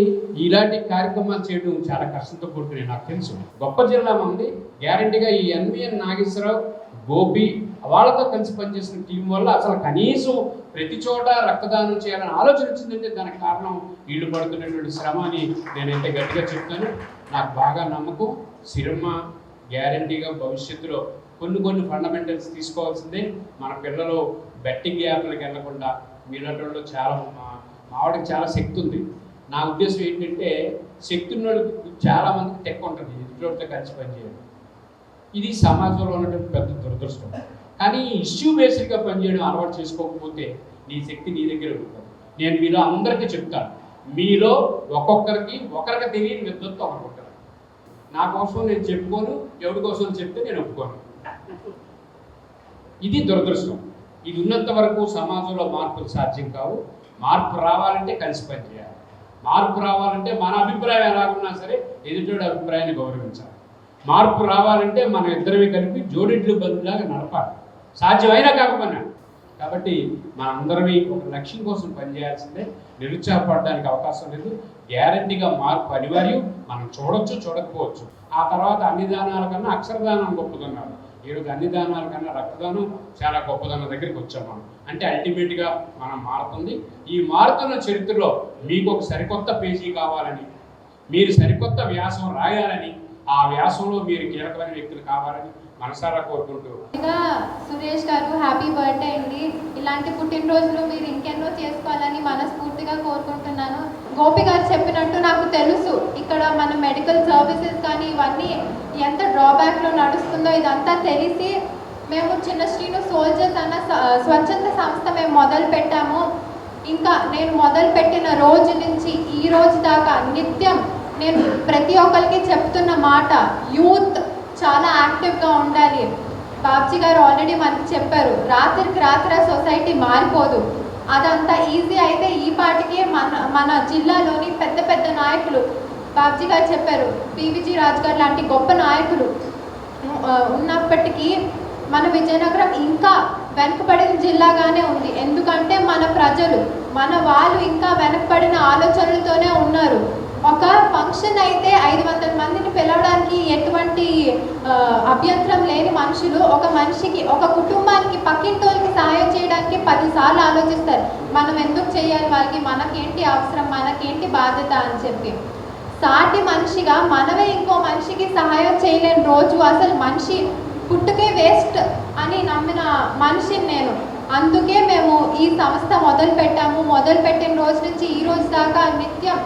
ఇలాంటి కార్యక్రమాలు చేయడం చాలా కష్టంతో కూడుకునే నాకు తెలుసు. గొప్ప జిల్లా మంది గ్యారంటీగా ఈ ఎన్విఎన్ నాగేశ్వరరావు, గోపి వాళ్ళతో కలిసి పనిచేసిన టీం వల్ల అసలు కనీసం ప్రతి చోట రక్తదానం చేయాలని ఆలోచన వచ్చిందంటే దానికి కారణం వీళ్ళు పడుతున్నటువంటి శ్రమ అని నేనైతే గట్టిగా చెప్తాను. నాకు బాగా నమ్మకం, సిరమ్మ గ్యారంటీగా భవిష్యత్తులో కొన్ని ఫండమెంటల్స్ తీసుకోవాల్సిందే. మన పిల్లలు బెట్టింగ్ యాప్లకు వెళ్లకుండా, మీలాంటి చాలా మావాడికి చాలా శక్తి ఉంది. నా ఉద్దేశం ఏంటంటే శక్తి ఉన్న వాళ్ళకి చాలామందికి టెక్ ఉంటుంది, ఎదుటితో కలిసి పనిచేయడం. ఇది సమాజంలో ఉన్నటువంటి పెద్ద దురదృష్టం. కానీ ఇష్యూ బేస్డ్గా పనిచేయడం అలవాటు చేసుకోకపోతే నీ శక్తి నీ దగ్గర ఉంటుంది. నేను మీలో అందరికీ చెప్తాను, మీలో ఒకరికి తెలియని విద్వత్తు ఒకరికి. నా కోసం నేను చెప్పుకోను, ఎవరి కోసం చెప్తే నేను ఒప్పుకోను. ఇది దురదృష్టం. ఇది ఉన్నంత వరకు సమాజంలో మార్పులు సాధ్యం కావు. మార్పు రావాలంటే కలిసి పనిచేయాలి. మార్పు రావాలంటే మన అభిప్రాయం ఎలాగున్నా సరే ఎదుటి అభిప్రాయాన్ని గౌరవించాలి. మార్పు రావాలంటే మన ఇద్దరివి కలిపి జోడిడ్లు బంధులాగా నడపాలి, సాధ్యమైనా కాకపోయినా. కాబట్టి మనందరివి ఒక లక్ష్యం కోసం పనిచేయాల్సిందే. నిరుత్సాహపడడానికి అవకాశం లేదు. గ్యారంటీగా మార్పు అనివార్యం. మనం చూడొచ్చు, చూడకపోవచ్చు. ఆ తర్వాత అన్ని దానాల కన్నా అక్షరదానం గొప్పదన్నారు. ఈరోజు అన్ని దానాల కన్నా రక్తదానం చాలా గొప్పదన్న దగ్గరికి వచ్చాం మనం. అంటే అల్టిమేట్గా మనం మారుతుంది. ఈ మారుతున్న చరిత్రలో మీకు ఒక సరికొత్త పేజీ కావాలని, మీరు సరికొత్త వ్యాసం రాయాలని, ఆ వ్యాసంలో మీరు కీలకమైన వ్యక్తులు కావాలని మనసారా కోరుకుంటూ, సురేష్ గారు హ్యాపీ బర్త్డే అండి. ఇలాంటి పుట్టినరోజులు మీరు ఇంకెన్నో చేసుకోవాలని మనస్ఫూర్తిగా కోరుకుంటున్నాను. గోపి గారు చెప్పినట్టు నాకు తెలుసు ఇక్కడ మన మెడికల్ సర్వీసెస్ కానీ ఇవన్నీ ఎంత డ్రాబ్యాక్లో నడుస్తుందో ఇదంతా తెలిసి మేము చిన్న శ్రీను సోల్జర్స్ అన్న స్వచ్ఛంద సంస్థ మేము మొదలు పెట్టాము. ఇంకా నేను మొదలుపెట్టిన రోజు నుంచి ఈ రోజు దాకా నిత్యం నేను ప్రతి ఒక్కరికి చెప్తున్న మాట, యూత్ చాలా యాక్టివ్గా ఉండాలి. బాబ్జీ గారు ఆల్రెడీ మనకి చెప్పారు, రాత్రికి రాత్రి సొసైటీ మారిపోదు. అదంతా ఈజీ అయితే ఈ పాటికి మన జిల్లాలోని పెద్ద పెద్ద నాయకులు, బాబ్జీ గారు చెప్పారు, పివిజి రాజు గారు లాంటి గొప్ప నాయకులు ఉన్నప్పటికీ మన విజయనగరం ఇంకా వెనుకబడిన జిల్లాగానే ఉంది. ఎందుకంటే మన ప్రజలు, మన వాళ్ళు ఇంకా వెనకబడిన ఆలోచనలతోనే ఉన్నారు. ఒక ఫంక్షన్ అయితే 500 మందిని పిలవడానికి ఎటువంటి అభ్యంతరం లేని మనుషులు ఒక మనిషికి, ఒక కుటుంబానికి, పక్కింటోళ్ళకి సహాయం చేయడానికి 10 సార్లు ఆలోచిస్తారు. మనం ఎందుకు చేయాలి వాళ్ళకి, మనకేంటి అవసరం, మనకేంటి బాధ్యత అని చెప్పి. సాటి మనిషిగా మనమే ఇంకో మనిషికి సహాయం చేయలేని రోజు, అసలు మనిషి పుట్టుకే వేస్ట్ అని నమ్మిన మనిషిని నేను. అందుకే మేము ఈ సంస్థ మొదలు పెట్టాము. మొదలు పెట్టిన రోజు నుంచి ఈ రోజు దాకా నిత్యం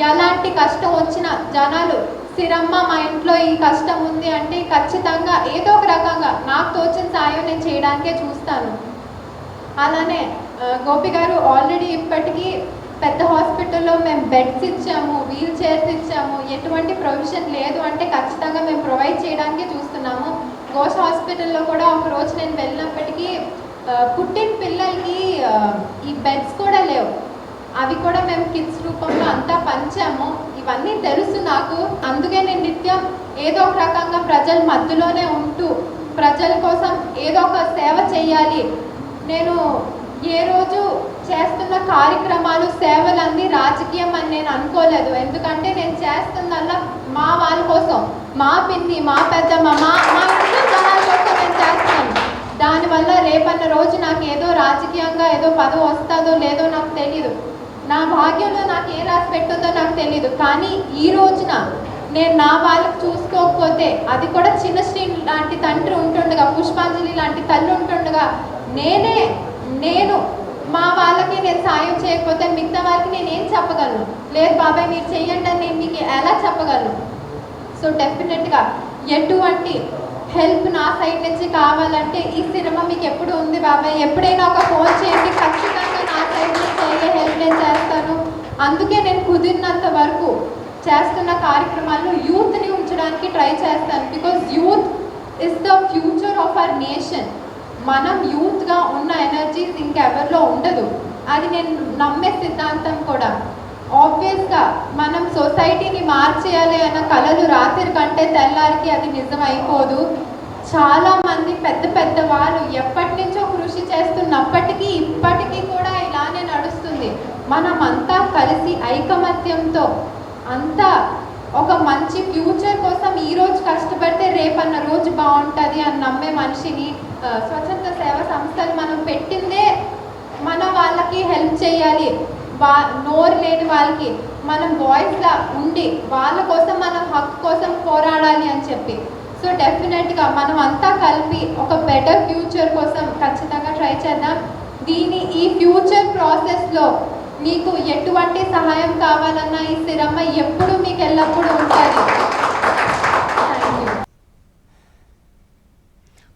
ఎలాంటి కష్టం వచ్చినా జనాలు సిరమ్మ మా ఇంట్లో ఈ కష్టం ఉంది అంటే ఖచ్చితంగా ఏదో ఒక రకంగా నాకు తోచిన సాయం నేను చేయడానికే చూస్తాను. అలానే గోపి గారు ఆల్రెడీ ఇప్పటికీ పెద్ద హాస్పిటల్లో మేము బెడ్స్ ఇచ్చాము, వీల్ చైర్స్ ఇచ్చాము. ఎటువంటి ప్రొవిజన్ లేదు అంటే ఖచ్చితంగా మేము ప్రొవైడ్ చేయడానికే చూస్తున్నాము. ఘోష్ హాస్పిటల్లో కూడా ఒక రోజు నేను వెళ్ళినప్పటికీ పుట్టిన పిల్లలకి ఈ బెడ్స్ కూడా లేవు. అవి కూడా మేము కిడ్స్ రూపంలో అంతా పంచాము. ఇవన్నీ తెలుసు నాకు. అందుకే నేను నిత్యం ఏదో ఒక రకంగా ప్రజల మధ్యలోనే ఉంటూ ప్రజల కోసం ఏదో ఒక సేవ చేయాలి. నేను ఏ రోజు చేస్తున్న కార్యక్రమాలు సేవలన్నీ రాజకీయం అని నేను అనుకోలేదు. ఎందుకంటే నేను చేస్తుందల్లా మా వాళ్ళ కోసం, మా పిన్ని, మా పెద్దమ్మ, మా ఇంట్లో జనాల కోసం నేను చేస్తాను. దానివల్ల రేపన్న రోజు నాకు ఏదో రాజకీయంగా ఏదో పదవి వస్తుందో లేదో నాకు తెలియదు. నా భాగ్యంలో నాకు ఏ రాసి పెట్టిందో నాకు తెలియదు. కానీ ఈ రోజున నేను నా వాళ్ళకి చూసుకోకపోతే, అది కూడా చిన్న శ్రీ లాంటి తండ్రి ఉంటుండగా, పుష్పాంజలి లాంటి తల్లి ఉంటుండగా నేను మా వాళ్ళకి నేను సాయం చేయకపోతే మిగతా వాళ్ళకి నేను ఏం చెప్పగలను? లేదు బాబాయ్ మీరు చెయ్యండి అని నేను మీకు ఎలా చెప్పగలను? సో డెఫినెట్గా ఎటువంటి హెల్ప్ నా సైడ్ నుంచి కావాలంటే ఈ సినిమా మీకు ఎప్పుడు ఉంది బాబాయ్, ఎప్పుడైనా ఒక ఫోన్ చేయండి, ఖచ్చితంగా నా సైడ్ నుంచి అయ్యే హెల్ప్ నేను చేస్తాను. అందుకే నేను కుదిరినంత వరకు చేస్తున్న కార్యక్రమాల్లో యూత్ని ఉంచడానికి ట్రై చేస్తాను. Because youth is the future of our nation. మనం యూత్గా ఉన్న ఎనర్జీస్ ఇంకెవరిలో ఉండదు. అది నేను నమ్మే సిద్ధాంతం కూడా. ఆబ్వియస్గా మనం సొసైటీని మార్చేయాలి అన్న కళలు రాత్రి కంటే తెల్లారికి అది నిజం అయిపోదు. చాలామంది పెద్ద వాళ్ళు ఎప్పటి నుంచో కృషి చేస్తున్నప్పటికీ ఇప్పటికీ కూడా ఇలానే నడుస్తుంది. మనం అంతా కలిసి ఐకమత్యంతో అంతా ఒక మంచి ఫ్యూచర్ కోసం ఈరోజు కష్టపడితే రేపన్న రోజు బాగుంటుంది అని నమ్మే మనిషిని. స్వచ్ఛంద సేవా సంస్థలు మనం పెట్టిందే మన వాళ్ళకి హెల్ప్ చేయాలి. నోరు లేని వాళ్ళకి మనం వాయిస్లా ఉండి వాళ్ళ కోసం, మన హక్కు కోసం పోరాడాలి అని చెప్పి. సో డెఫినెట్గా మనం అంతా కలిపి ఒక బెటర్ ఫ్యూచర్ కోసం ఖచ్చితంగా ట్రై చేద్దాం. ఈ ఫ్యూచర్ ప్రాసెస్లో మీకు ఎటువంటి సహాయం కావాలన్నా ఈ సిరమ్మ ఎప్పుడు మీకు ఎల్లప్పుడూ ఉంటుంది.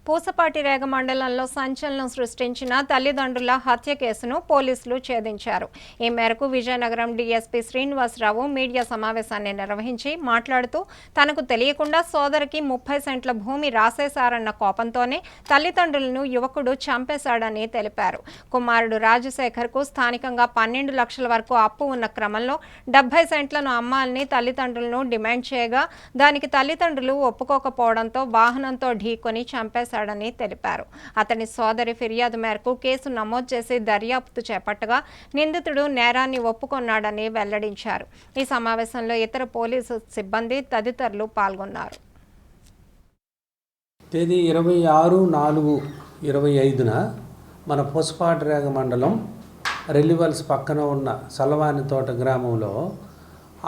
పూసపాటిరేగ మండలంలో సంచలనం సృష్టించిన తల్లిదండ్రుల హత్య కేసును పోలీసులు ఛేదించారు. ఈ మేరకు విజయనగరం డీఎస్పీ శ్రీనివాసరావు మీడియా సమావేశాన్ని నిర్వహించి మాట్లాడుతూ తనకు తెలియకుండా సోదరికి 30 సెంట్ల భూమి రాసేశారన్న కోపంతోనే తల్లిదండ్రులను యువకుడు చంపేశాడని తెలిపారు. కుమారుడు రాజశేఖర్కు స్థానికంగా 12 లక్షల వరకు అప్పు ఉన్న క్రమంలో 70 సెంట్లను అమ్మాలని తల్లిదండ్రులను డిమాండ్ చేయగా దానికి తల్లిదండ్రులు ఒప్పుకోకపోవడంతో వాహనంతో ఢీకొని చంపేశారు తెలిపారు. అతని సోదరి ఫిర్యాదు మేరకు కేసు నమోదు చేసి దర్యాప్తు చేపట్టగా నిందితుడు నేరాన్ని ఒప్పుకొన్నాడని వెల్లడించారు. ఈ సమావేశంలో ఇతర పోలీసు సిబ్బంది తదితరులు పాల్గొన్నారు. తేదీ 26/4/25 మన పూసపాటిరేగ మండలం రెల్లివల్స్ పక్కన ఉన్న సలవాని తోట గ్రామంలో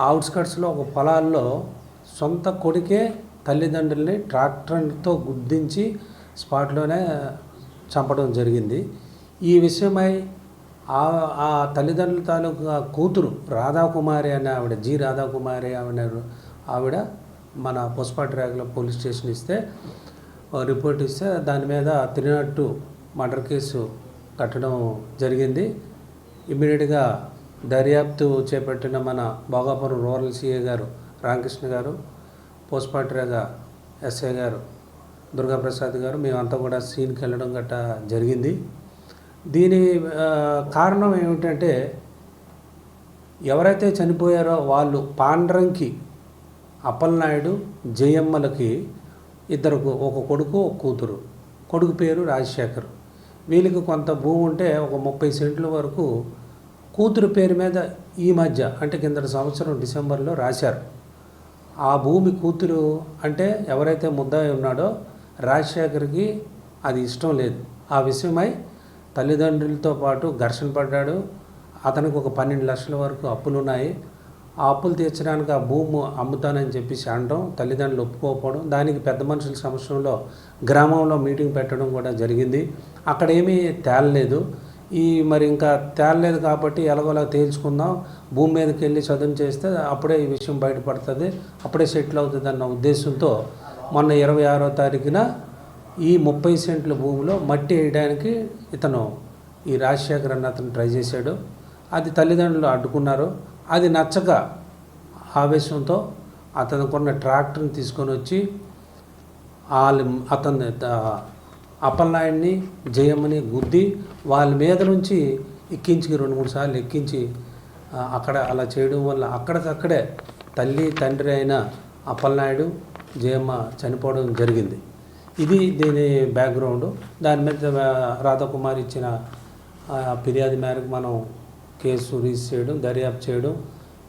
అవుట్స్కట్స్లో ఒక పొలాల్లో సొంత కొడుకే తల్లిదండ్రుల్ని ట్రాక్టర్తో గుద్దించి స్పాట్లోనే చంపడం జరిగింది. ఈ విషయమై ఆ తల్లిదండ్రుల తాలూకా కూతురు రాధాకుమారి అనే ఆవిడ, జి రాధాకుమారి ఆవిడ మన పూసపాటిరేగలో పోలీస్ స్టేషన్ రిపోర్ట్ ఇస్తే దాని మీద 302 మర్డర్ కేసు కట్టడం జరిగింది. ఇమ్మీడియట్గా దర్యాప్తు చేపట్టిన మన భోగాపురం రూరల్ సిఐ గారు రామకృష్ణ గారు, పూసపాటిరేగ ఎస్ఐ గారు దుర్గాప్రసాద్ గారు, మేమంతా కూడా సీన్కి వెళ్ళడం గట్టా జరిగింది. దీని కారణం ఏమిటంటే ఎవరైతే చనిపోయారో వాళ్ళు పాండ్రంకి, అప్పలనాయుడు, జయమ్మలకి ఒక కొడుకు ఒక కూతురు. కొడుకు పేరు రాజశేఖర్. వీళ్ళకి కొంత భూమి ఉంటే ఒక 30 సెంట్ల వరకు కూతురు పేరు మీద ఈ మధ్య అంటే కిందటి సంవత్సరం డిసెంబర్లో రాశారు. ఆ భూమి కూతురు అంటే ఎవరైతే ముద్దాయి ఉన్నాడో రాజశేఖర్కి అది ఇష్టం లేదు. ఆ విషయమై తల్లిదండ్రులతో పాటు ఘర్షణ పడ్డాడు. అతనికి ఒక 12 లక్షల వరకు అప్పులున్నాయి. ఆ అప్పులు తీర్చడానికి ఆ భూమి అమ్ముతానని చెప్పేసి అనడం, తల్లిదండ్రులు ఒప్పుకోకపోవడం, దానికి పెద్ద మనుషుల సమక్షంలో గ్రామంలో మీటింగ్ పెట్టడం కూడా జరిగింది. అక్కడ ఏమీ తేలలేదు. మరి ఇంకా తేలలేదు కాబట్టి ఎలాగోలా తేల్చుకుందాం, భూమి మీదకి వెళ్ళి చదువు చేస్తే అప్పుడే ఈ విషయం బయటపడుతుంది, అప్పుడే సెటిల్ అవుతుంది అన్న ఉద్దేశంతో మొన్న 26వ తారీఖున ఈ 30 సెంట్ల భూమిలో మట్టి వేయడానికి ఈ రాజశేఖర్ అన్న అతను ట్రై చేశాడు. అది తల్లిదండ్రులు అడ్డుకున్నారు. అది నచ్చక ఆవేశంతో అతనుకున్న ట్రాక్టర్ని తీసుకొని వచ్చి అతన్ని అప్పలనాయుడిని జయమ్మని గుద్ది వాళ్ళ మీద నుంచి ఎక్కించి 2-3 సార్లు ఎక్కించి అక్కడ అలా చేయడం వల్ల అక్కడికక్కడే తల్లి తండ్రి అయిన అప్పలనాయుడు జయమ్మ చనిపోవడం జరిగింది. ఇది దీని బ్యాక్గ్రౌండ్. దాని మీద రాధాకుమార్ ఇచ్చిన ఫిర్యాదు మేరకు మనం కేసు రిజిస్టర్ చేయడం, దర్యాప్తు చేయడం,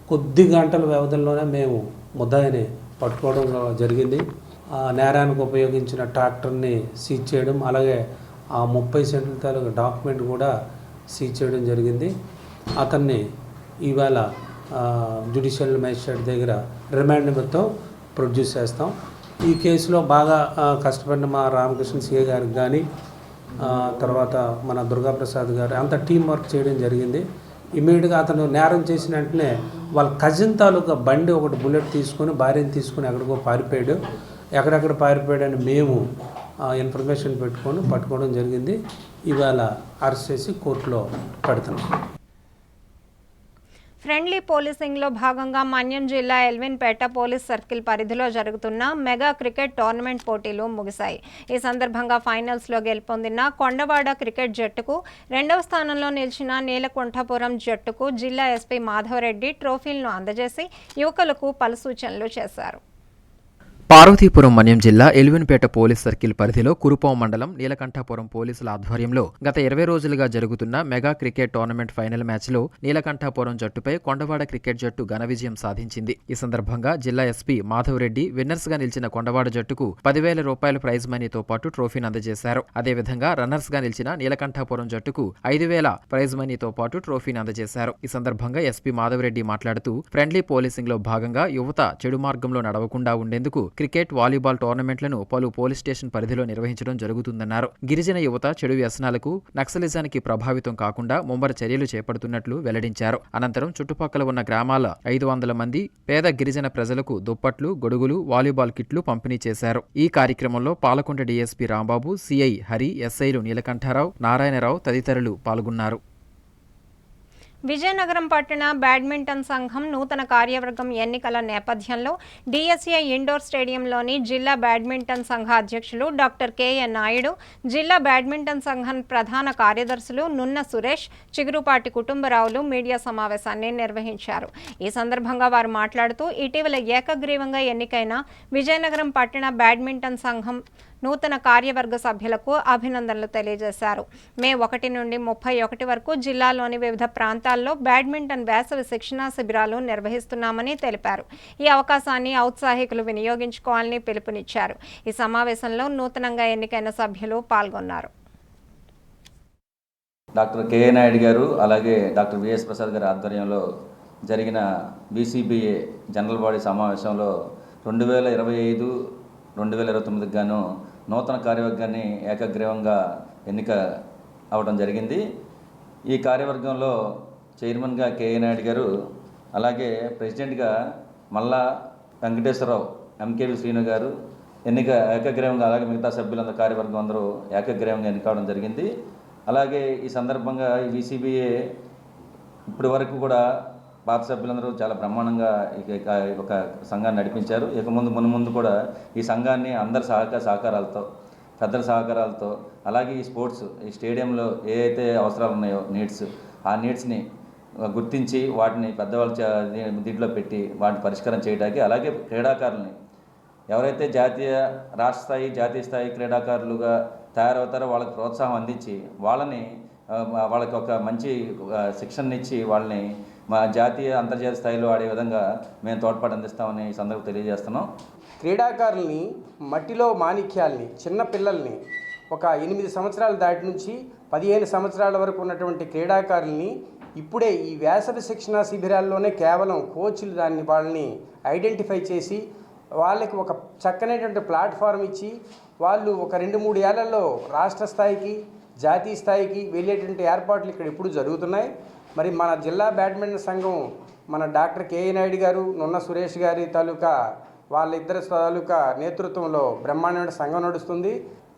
కొద్ది గంటల వ్యవధిలోనే మేము ముద్దాయిని పట్టుకోవడం జరిగింది. నేరానికి ఉపయోగించిన ట్రాక్టర్ని సీజ్ చేయడం, అలాగే ఆ 30 సెంట్ల తాలూకు డాక్యుమెంట్ కూడా సీజ్ చేయడం జరిగింది. అతన్ని ఇవాళ జ్యుడిషియల్ మేజిస్ట్రేట్ దగ్గర రిమాండ్ నిమిత్తం ప్రొడ్యూస్ చేస్తాం. ఈ కేసులో బాగా కష్టపడిన మా రామకృష్ణ సిఏ గారికి కానీ, తర్వాత మన దుర్గాప్రసాద్ గారు అంత టీం వర్క్ చేయడం జరిగింది. ఇమీడియట్గా అతను నేరం చేసిన వెంటనే వాళ్ళ కజిన్ తాలూకా బండి ఒకటి బుల్లెట్ తీసుకొని భార్యను తీసుకొని ఎక్కడికో పారిపోయాడు. ఎక్కడెక్కడ పారిపోయాడని మేము ఇన్ఫర్మేషన్ పట్టుకోవడం జరిగింది. ఇవాళ అరెస్ట్ చేసి కోర్టులో పెడుతున్నాం. ఫ్రెండ్లీ పోలీసింగ్లో భాగంగా మన్యం జిల్లా ఎల్విన్పేట పోలీస్ సర్కిల్ పరిధిలో జరుగుతున్న మెగా క్రికెట్ టోర్నమెంట్ పోటీలు ముగిశాయి. ఈ సందర్భంగా ఫైనల్స్లో గెలుపొందిన కొండవాడ క్రికెట్ జట్టుకు, 2వ స్థానంలో నిలిచిన నీలకుంఠపురం జట్టుకు జిల్లా ఎస్పీ మాధవరెడ్డి ట్రోఫీలను అందజేసి యువకులకు పలు సూచనలు చేశారు. పార్వతీపురం మన్యం జిల్లా ఎల్విన్పేట పోలీస్ సర్కిల్ పరిధిలో కురుపాం మండలం నీలకంఠపురం పోలీసుల ఆధ్వర్యంలో గత 20 రోజులుగా జరుగుతున్న మెగా క్రికెట్ టోర్నమెంట్ ఫైనల్ మ్యాచ్లో నీలకంఠపురం జట్టుపై కొండవాడ క్రికెట్ జట్టు ఘన విజయం సాధించింది. ఈ సందర్భంగా జిల్లా ఎస్పీ మాధవరెడ్డి విన్నర్స్ గా నిలిచిన కొండవాడ జట్టుకు 10,000 రూపాయల ప్రైజ్ మనీతో పాటు ట్రోఫీని అందజేశారు. అదేవిధంగా రన్నర్స్ గా నిలిచిన నీలకంఠపురం జట్టుకు 5,000 ప్రైజ్ మనీతో పాటు ట్రోఫీని అందజేశారు. ఈ సందర్భంగా ఎస్పీ మాధవరెడ్డి మాట్లాడుతూ ఫ్రెండ్లీ పోలీసింగ్ లో భాగంగా యువత చెడు మార్గంలో నడవకుండా ఉండేందుకు క్రికెట్, వాలీబాల్ టోర్నమెంట్లను పలు పోలీస్ స్టేషన్ పరిధిలో నిర్వహించడం జరుగుతుందన్నారు. గిరిజన యువత చెడు వ్యసనాలకు, నక్సలిజానికి ప్రభావితం కాకుండా ముమ్మర చర్యలు చేపడుతున్నట్లు వెల్లడించారు. అనంతరం చుట్టుపక్కల ఉన్న గ్రామాల 500 మంది పేద గిరిజన ప్రజలకు దుప్పట్లు, గొడుగులు, వాలీబాల్ కిట్లు పంపిణీ చేశారు. ఈ కార్యక్రమంలో పాలకొండ డీఎస్పీ రాంబాబు, సిఐ హరి, ఎస్ఐలు నీలకంఠారావు, నారాయణరావు తదితరులు పాల్గొన్నారు. విజయనగరం పట్టణ బ్యాడ్మింటన్ సంఘం నూతన కార్యవర్గం ఎన్నికల నేపథ్యంలో డిఎస్ఏ ఇండోర్ స్టేడియంలోని జిల్లా బ్యాడ్మింటన్ సంఘ అధ్యక్షులు డాక్టర్ కెఎన్ నాయుడు, జిల్లా బ్యాడ్మింటన్ సంఘం ప్రధాన కార్యదర్శులు నున్న సురేష్, చిగురుపాటి కుటుంబరావులు మీడియా సమావేశాన్ని నిర్వహించారు. ఈ సందర్భంగా వారు మాట్లాడుతూ ఇటీవల ఏకగ్రీవంగా ఎన్నికైన విజయనగరం పట్టణ బ్యాడ్మింటన్ సంఘం నూతన కార్యవర్గ సభ్యులకు అభినందనలు తెలియజేశారు. మే 1 నుండి 31 వరకు జిల్లాలోని వివిధ ప్రాంతాల్లో బ్యాడ్మింటన్ వేసవి శిక్షణా శిబిరాలు నిర్వహిస్తున్నామని తెలిపారు. ఈ అవకాశాన్ని ఔత్సాహికులు వినియోగించుకోవాలని పిలుపునిచ్చారు. ఈ సమావేశంలో నూతనంగా ఎన్నికైన సభ్యులు పాల్గొన్నారు. డాక్టర్ కెఏ నాయుడు గారు, అలాగే డాక్టర్ విఎస్ ప్రసాద్ గారి ఆధ్వర్యంలో జరిగిన బీసీబీఏ జనరల్ బాడీ సమావేశంలో 2025-2029 గాను నూతన కార్యవర్గాన్ని ఏకగ్రీవంగా ఎన్నిక అవడం జరిగింది. ఈ కార్యవర్గంలో చైర్మన్గా కెఏ నాయుడు గారు, అలాగే ప్రెసిడెంట్గా మల్లా వెంకటేశ్వరరావు, ఎంకేవి శ్రీను గారు ఎన్నిక ఏకగ్రీవంగా, అలాగే మిగతా సభ్యులందరూ కార్యవర్గం అందరూ ఏకగ్రీవంగా ఎన్నికవడం జరిగింది. అలాగే ఈ సందర్భంగా ఈ బీసీబీఏ ఇప్పటి వరకు కూడా పాత సభ్యులందరూ చాలా బ్రహ్మాండంగా ఒక సంఘాన్ని నడిపించారు. ఇక ముందు కూడా ఈ సంఘాన్ని అందరి సహకారాలతో, పెద్దల సహకారాలతో, అలాగే ఈ స్పోర్ట్స్, ఈ స్టేడియంలో ఏ అయితే అవసరాలు ఉన్నాయో ఆ నీడ్స్ని గుర్తించి వాటిని పెద్దవాళ్ళ దీంట్లో పెట్టి వాటిని పరిష్కారం చేయడానికి, అలాగే క్రీడాకారులని ఎవరైతే రాష్ట్ర స్థాయి, జాతీయ స్థాయి క్రీడాకారులుగా తయారవుతారో వాళ్ళకి ప్రోత్సాహం అందించి వాళ్ళకి ఒక మంచి శిక్షణ ఇచ్చి వాళ్ళని మా జాతీయ, అంతర్జాతీయ స్థాయిలో ఆడే విధంగా మేము తోడ్పాటు అందిస్తామని ఈ సందర్భంగా తెలియజేస్తున్నాం. క్రీడాకారుల్ని, మట్టిలో మాణిక్యాల్ని, చిన్న పిల్లల్ని, ఒక 8 సంవత్సరాల దాటి నుంచి 15 సంవత్సరాల వరకు ఉన్నటువంటి క్రీడాకారుల్ని ఇప్పుడే ఈ వేసవి శిక్షణ శిబిరాల్లోనే కేవలం కోచ్లు వాళ్ళని ఐడెంటిఫై చేసి వాళ్ళకి ఒక చక్కనైనటువంటి ప్లాట్ఫామ్ ఇచ్చి వాళ్ళు ఒక 2-3 ఏళ్లలో రాష్ట్ర స్థాయికి జాతీయ స్థాయికి వెళ్ళేటువంటి ఏర్పాట్లు ఇక్కడ ఇప్పుడు జరుగుతున్నాయి. మరి మన జిల్లా బ్యాడ్మింటన్ సంఘం మన డాక్టర్ కేఏ నాయుడు గారు, నున్న సురేష్ గారి తాలూకా వాళ్ళిద్దరి తాలూకా నేతృత్వంలో బ్రహ్మాండమైన సంఘం నడుస్తుంది.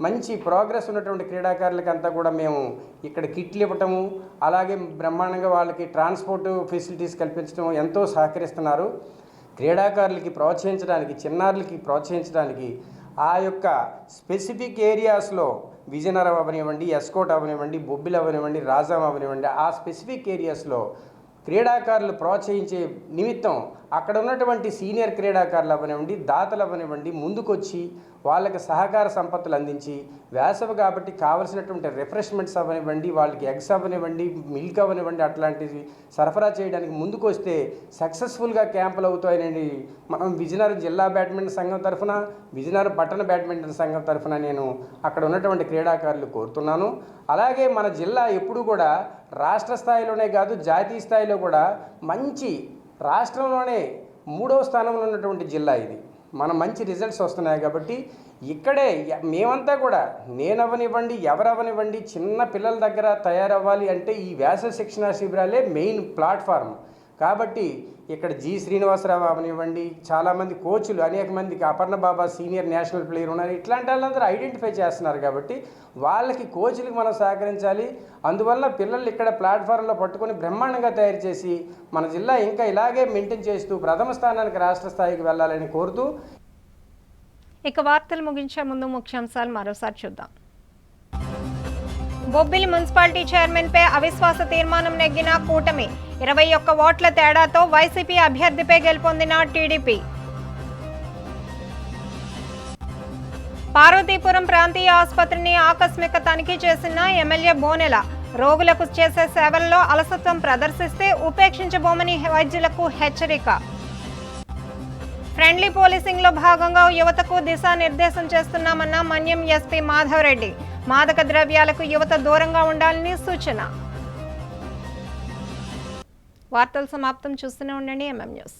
మంచి ప్రోగ్రెస్ ఉన్నటువంటి క్రీడాకారులకి అంతా కూడా మేము ఇక్కడ కిట్లు ఇవ్వటము, అలాగే బ్రహ్మాండంగా వాళ్ళకి ట్రాన్స్పోర్ట్ ఫెసిలిటీస్ కల్పించడం ఎంతో సహకరిస్తున్నారు. క్రీడాకారులకి ప్రోత్సహించడానికి, చిన్నారులకి ప్రోత్సహించడానికి ఆ యొక్క స్పెసిఫిక్ ఏరియాస్లో విజయనగరం అవనివ్వండి, ఎస్కోట్ అవనివ్వండి, బొబ్బిలి అవనివ్వండి, రాజాం అవనివ్వండి, ఆ స్పెసిఫిక్ ఏరియాస్లో క్రీడాకారులు ప్రోత్సహించే నిమిత్తం అక్కడ ఉన్నటువంటి సీనియర్ క్రీడాకారులు అవనివ్వండి, దాతలు అవనివ్వండి ముందుకొచ్చి వాళ్ళకి సహకార సంపత్తులు అందించి వేసవి కాబట్టి కావలసినటువంటి రిఫ్రెష్మెంట్స్ అవనివ్వండి, వాళ్ళకి ఎగ్స్ అవనివ్వండి, మిల్క్ అవనివ్వండి, అట్లాంటివి సరఫరా చేయడానికి ముందుకు వస్తే సక్సెస్ఫుల్గా క్యాంపులు అవుతాయని మనం విజయనగరం జిల్లా బ్యాడ్మింటన్ సంఘం తరఫున, విజయనగరం పట్టణ బ్యాడ్మింటన్ సంఘం తరఫున నేను అక్కడ ఉన్నటువంటి క్రీడాకారులు కోరుతున్నాను. అలాగే మన జిల్లా ఎప్పుడు కూడా రాష్ట్ర స్థాయిలోనే కాదు జాతీయ స్థాయిలో కూడా మంచి రాష్ట్రంలోనే 3వ స్థానంలో ఉన్నటువంటి జిల్లా ఇది. మనం మంచి రిజల్ట్స్ వస్తున్నాయి కాబట్టి ఇక్కడే మేమంతా కూడా నేనవనివ్వండి, ఎవరవనివ్వండి, చిన్న పిల్లల దగ్గర తయారవ్వాలి అంటే ఈ వేసవి శిక్షణ శిబిరాలే మెయిన్ ప్లాట్ఫామ్. కాబట్టి ఇక్కడ జి శ్రీనివాసరావు అవనివ్వండి, చాలామంది కోచ్లు, అనేక మందికి అపర్ణ బాబా సీనియర్ నేషనల్ ప్లేయర్ ఉన్నారు, ఇట్లాంటి వాళ్ళందరూ ఐడెంటిఫై చేస్తున్నారు. కాబట్టి వాళ్ళకి కోచ్లకు మనం సహకరించాలి. అందువల్ల పిల్లలు ఇక్కడ ప్లాట్ఫామ్లో పట్టుకొని బ్రహ్మాండంగా తయారు చేసి మన జిల్లా ఇంకా ఇలాగే మెయింటైన్ చేస్తూ ప్రథమ స్థానానికి రాష్ట్ర స్థాయికి వెళ్ళాలని కోరుతూ. ఇక వార్తలు ముగించే ముందు ముఖ్యాంశాలు మరోసారి చూద్దాం. బొబ్బిలి మున్సిపాలిటీ చైర్మన్ పై అవిశ్వాస తీర్మానం నెగ్గిన కూటమి, 21 ఓట్ల తేడాతో వైసీపీ అభ్యర్థిపై గెలుపొందిన టీడీపీ. పార్వతీపురం ప్రాంతీయ ఆసుపత్రిని ఆకస్మిక తనిఖీ చేసిన ఎమ్మెల్యే బోనెల, రోగులకు చేసే సేవల్లో అలసత్వం ప్రదర్శిస్తే ఉపేక్షించబోమని వైద్యులకు హెచ్చరిక. ఫ్రెండ్లీ పోలీసింగ్ లో భాగంగా యువతకు దిశానిర్దేశం చేస్తున్నామన్న మన్యం ఎస్పీ మాధవరెడ్డి, మాదక ద్రవ్యాలకు యువత దూరంగా ఉండాలని సూచన. వార్తలు సమాప్తం. చూస్తూనే ఉండండి MM న్యూస్.